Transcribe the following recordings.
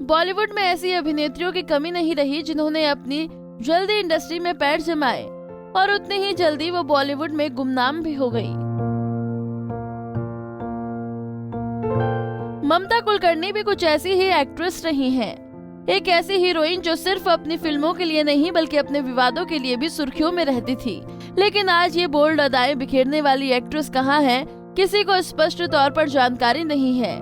बॉलीवुड में ऐसी अभिनेत्रियों की कमी नहीं रही जिन्होंने अपनी जल्दी इंडस्ट्री में पैर जमाए और उतनी ही जल्दी वो बॉलीवुड में गुमनाम भी हो गई। ममता कुलकर्णी भी कुछ ऐसी ही एक्ट्रेस रही हैं। एक ऐसी हीरोइन जो सिर्फ अपनी फिल्मों के लिए नहीं बल्कि अपने विवादों के लिए भी सुर्खियों में रहती थी। लेकिन आज ये बोल्ड अदाएं बिखेरने वाली एक्ट्रेस कहाँ है, किसी को स्पष्ट तौर पर जानकारी नहीं है।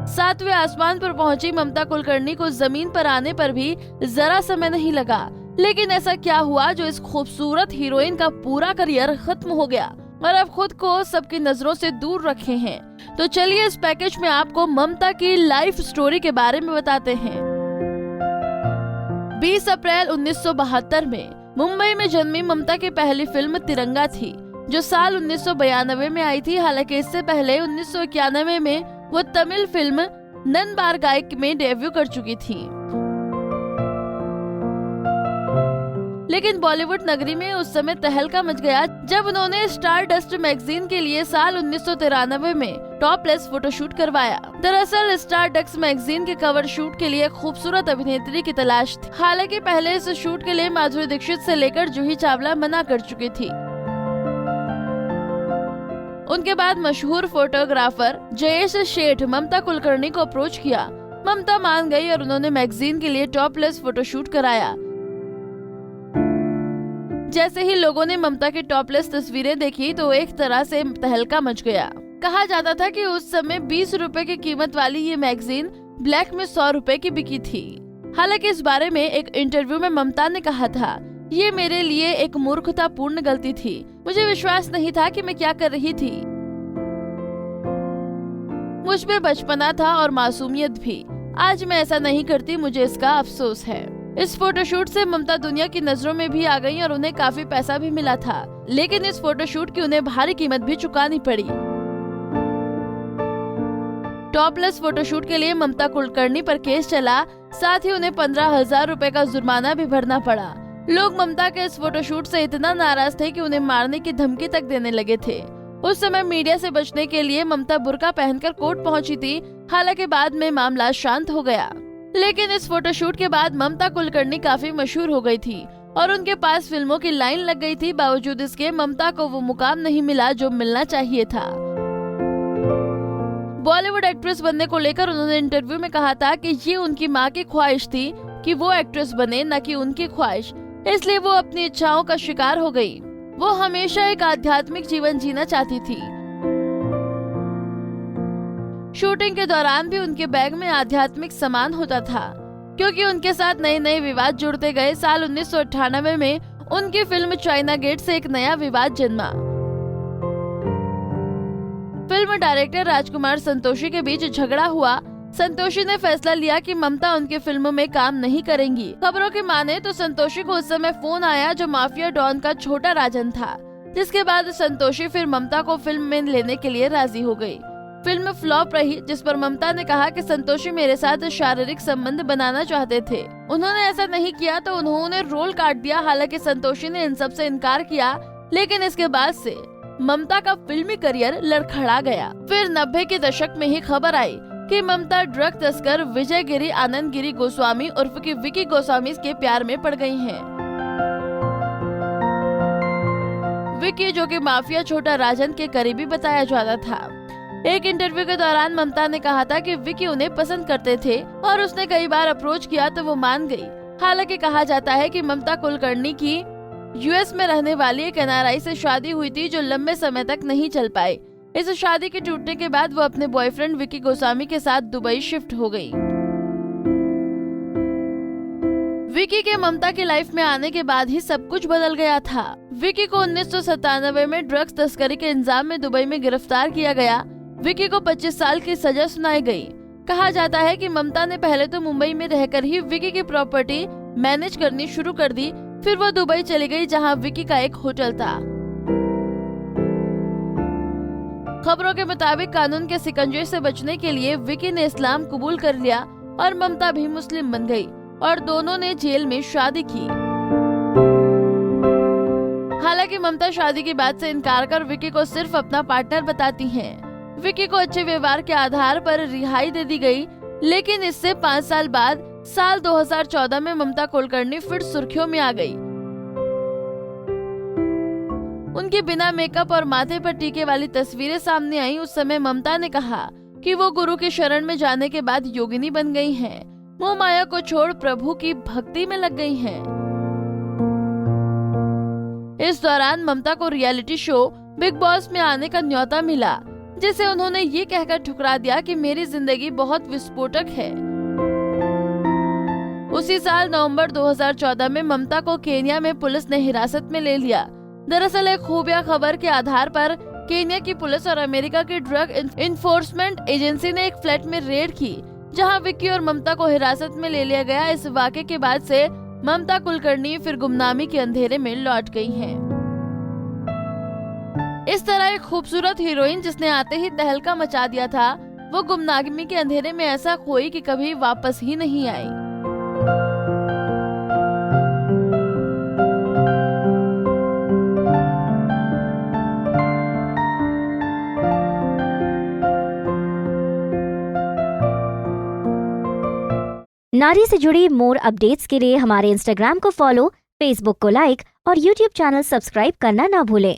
सातवें आसमान पर पहुंची ममता कुलकर्णी को जमीन पर आने पर भी जरा समय नहीं लगा। लेकिन ऐसा क्या हुआ जो इस खूबसूरत हीरोइन का पूरा करियर खत्म हो गया और अब खुद को सबकी नजरों से दूर रखे हैं? तो चलिए इस पैकेज में आपको ममता की लाइफ स्टोरी के बारे में बताते हैं। 20 अप्रैल 1972 में मुंबई में जन्मी ममता की पहली फिल्म तिरंगा थी, जो साल 1992 में आई थी। हालांकि इससे पहले 1991 में वो तमिल फिल्म नन गायक में डेब्यू कर चुकी थी। लेकिन बॉलीवुड नगरी में उस समय तहलका मच गया जब उन्होंने स्टार डस्ट मैगजीन के लिए साल 1993 में टॉपलेस फोटोशूट करवाया। दरअसल स्टार डस्ट मैगजीन के कवर शूट के लिए खूबसूरत अभिनेत्री की तलाश थी। हालांकि पहले इस शूट के लिए माधुरी दीक्षित से लेकर जूही चावला मना कर चुकी थी। उनके बाद मशहूर फोटोग्राफर जयेश शेठ ममता कुलकर्णी को अप्रोच किया। ममता मान गई और उन्होंने मैगजीन के लिए टॉपलेस फोटोशूट कराया। जैसे ही लोगों ने ममता की टॉपलेस तस्वीरें देखी तो एक तरह से तहलका मच गया। कहा जाता था कि उस समय 20 रुपए की कीमत वाली ये मैगजीन ब्लैक में 100 रुपए की बिकी थी। हालांकि इस बारे में एक इंटरव्यू में ममता ने कहा था, ये मेरे लिए एक मूर्खतापूर्ण गलती थी। मुझे विश्वास नहीं था कि मैं क्या कर रही थी। मुझ में बचपना था और मासूमियत भी। आज मैं ऐसा नहीं करती, मुझे इसका अफसोस है। इस फोटोशूट से ममता दुनिया की नजरों में भी आ गईं और उन्हें काफी पैसा भी मिला था। लेकिन इस फोटोशूट की उन्हें भारी कीमत भी चुकानी पड़ी। टॉपलेस फोटोशूट के लिए ममता कुलकर्णी पर केस चला, साथ ही उन्हें 15,000 रुपए का जुर्माना भी भरना पड़ा। लोग ममता के इस फोटोशूट से इतना नाराज थे कि उन्हें मारने की धमकी तक देने लगे थे। उस समय मीडिया से बचने के लिए ममता बुर्का पहनकर कोर्ट पहुंची थी। हालांकि बाद में मामला शांत हो गया। लेकिन इस फोटोशूट के बाद ममता कुलकर्णी काफी मशहूर हो गई थी और उनके पास फिल्मों की लाइन लग गई थी। बावजूद इसके ममता को वो मुकाम नहीं मिला जो मिलना चाहिए था। बॉलीवुड एक्ट्रेस बनने को लेकर उन्होंने इंटरव्यू में कहा था कि ये उनकी माँ की ख्वाहिश थी कि वो एक्ट्रेस बने, न कि उनकी ख्वाहिश। इसलिए वो अपनी इच्छाओं का शिकार हो गई। वो हमेशा एक आध्यात्मिक जीवन जीना चाहती थी। शूटिंग के दौरान भी उनके बैग में आध्यात्मिक सामान होता था, क्योंकि उनके साथ नए नए विवाद जुड़ते गए। साल 1998 में उनकी फिल्म चाइना गेट से एक नया विवाद जन्मा। फिल्म डायरेक्टर राजकुमार संतोषी के बीच झगड़ा हुआ। संतोषी ने फैसला लिया कि ममता उनकी फिल्मों में काम नहीं करेंगी। खबरों की माने तो संतोषी को उस समय फोन आया जो माफिया डॉन का छोटा राजन था, जिसके बाद संतोषी फिर ममता को फिल्म में लेने के लिए राजी हो गई। फिल्म फ्लॉप रही, जिस पर ममता ने कहा कि संतोषी मेरे साथ शारीरिक संबंध बनाना चाहते थे। उन्होंने ऐसा नहीं किया तो उन्होंने रोल काट दिया। हालांकि संतोषी ने इन सब से इनकार किया, लेकिन इसके बाद से ममता का फिल्मी करियर लड़खड़ा गया। फिर 90 के दशक में ही खबर आई कि ममता ड्रग तस्कर विजय गिरी आनंद गिरी गोस्वामी उर्फ की विकी गोस्वामी के प्यार में पड़ गई हैं। विकी, जो कि माफिया छोटा राजन के करीबी बताया जाता था। एक इंटरव्यू के दौरान ममता ने कहा था कि विकी उन्हें पसंद करते थे और उसने कई बार अप्रोच किया तो वो मान गई। हालांकि कहा जाता है कि ममता कुलकर्णी की यूएस में रहने वाली एक एनआरआई से शादी हुई थी, जो लंबे समय तक नहीं चल पाई। इस शादी के टूटने के बाद वो अपने बॉयफ्रेंड विकी गोस्वामी के साथ दुबई शिफ्ट हो गई। विकी के ममता की लाइफ में आने के बाद ही सब कुछ बदल गया था। विकी को 1997 में ड्रग्स तस्करी के इल्जाम में दुबई में गिरफ्तार किया गया। विकी को 25 साल की सजा सुनाई गई। कहा जाता है कि ममता ने पहले तो मुंबई में रहकर ही विकी की प्रॉपर्टी मैनेज करनी शुरू कर दी। फिर वो दुबई चली गई, जहां विकी का एक होटल था। खबरों के मुताबिक कानून के शिकंजे से बचने के लिए विकी ने इस्लाम कबूल कर लिया और ममता भी मुस्लिम बन गई और दोनों ने जेल में शादी की। हालांकि ममता शादी की बात से इनकार कर विकी को सिर्फ अपना पार्टनर बताती हैं। विक्की को अच्छे व्यवहार के आधार पर रिहाई दे दी गई, लेकिन इससे 5 साल बाद साल 2014 में ममता कुलकर्णी फिर सुर्खियों में आ गई। उनकी बिना मेकअप और माथे पर टीके वाली तस्वीरें सामने आई। उस समय ममता ने कहा कि वो गुरु की शरण में जाने के बाद योगिनी बन गई हैं। मोह माया को छोड़ प्रभु की भक्ति में लग गई हैं। इस दौरान ममता को रियलिटी शो बिग बॉस में आने का न्योता मिला, जिसे उन्होंने ये कहकर ठुकरा दिया कि मेरी जिंदगी बहुत विस्फोटक है। उसी साल नवंबर 2014 में ममता को केन्या में पुलिस ने हिरासत में ले लिया। दरअसल एक खुफिया खबर के आधार पर केन्या की पुलिस और अमेरिका की ड्रग इन्फोर्समेंट एजेंसी ने एक फ्लैट में रेड की, जहां विक्की और ममता को हिरासत में ले लिया गया। इस वाक़े के बाद से ममता कुलकर्णी फिर गुमनामी के अंधेरे में लौट गई हैं। इस तरह एक खूबसूरत हीरोइन जिसने आते ही तहलका मचा दिया था, वो गुमनामी के अंधेरे में ऐसा खोई कि कभी वापस ही नहीं आई। नारी से जुड़ी मोर अपडेट्स के लिए हमारे इंस्टाग्राम को फॉलो, फेसबुक को लाइक और यूट्यूब चैनल सब्सक्राइब करना ना भूलें।